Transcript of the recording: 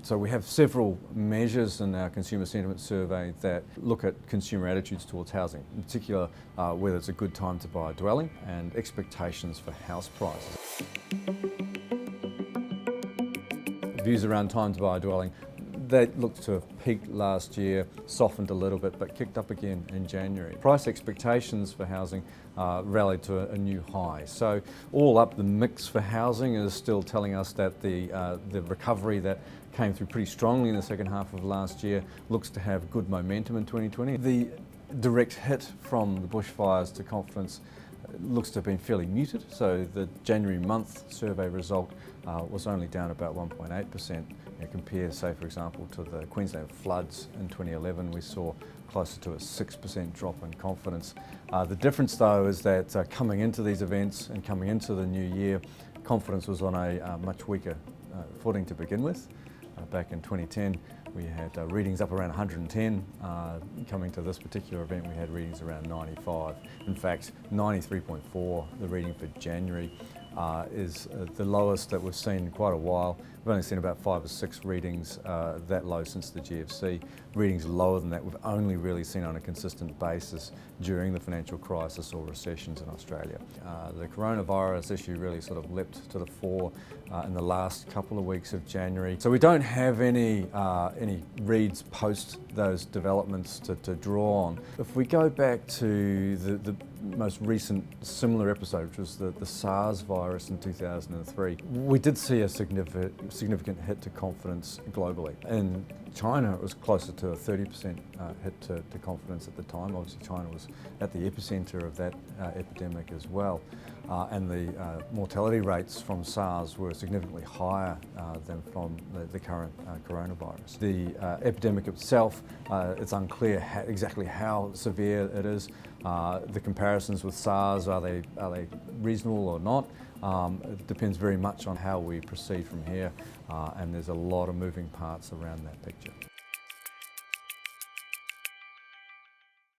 So we have several measures in our consumer sentiment survey that look at consumer attitudes towards housing, in particular whether it's a good time to buy a dwelling and expectations for house prices. Views around time to buy a dwelling, that looked to have peaked last year, softened a little bit, but kicked up again in January. Price expectations for housing rallied to a new high. So all up, the mix for housing is still telling us that the recovery that came through pretty strongly in the second half of last year looks to have good momentum in 2020. The direct hit from the bushfires to confidence looks to have been fairly muted. So the January month survey result was only down about 1.8%. Compared, say, for example, to the Queensland floods in 2011, we saw closer to a 6% drop in confidence. The difference, though, is that coming into these events and coming into the new year, confidence was on a much weaker footing to begin with. Back in 2010, we had readings up around 110. Coming to this particular event, we had readings around 95. In fact, 93.4, the reading for January, is the lowest that we've seen in quite a while. We've only seen about 5 or 6 readings that low since the GFC. Readings lower than that we've only really seen on a consistent basis during the financial crisis or recessions in Australia. The coronavirus issue really sort of leapt to the fore in the last couple of weeks of January. So we don't have any reads post those developments to draw on. If we go back to the most recent similar episode, which was the SARS virus in 2003, we did see a significant hit to confidence globally. In China, it was closer to a 30% hit to confidence at the time. Obviously, China was at the epicenter of that epidemic as well. And the mortality rates from SARS were significantly higher than from the current coronavirus. The epidemic itself, it's unclear exactly how severe it is. The comparisons with SARS, are they reasonable or not? It depends very much on how we proceed from here, and there's a lot of moving parts around that picture.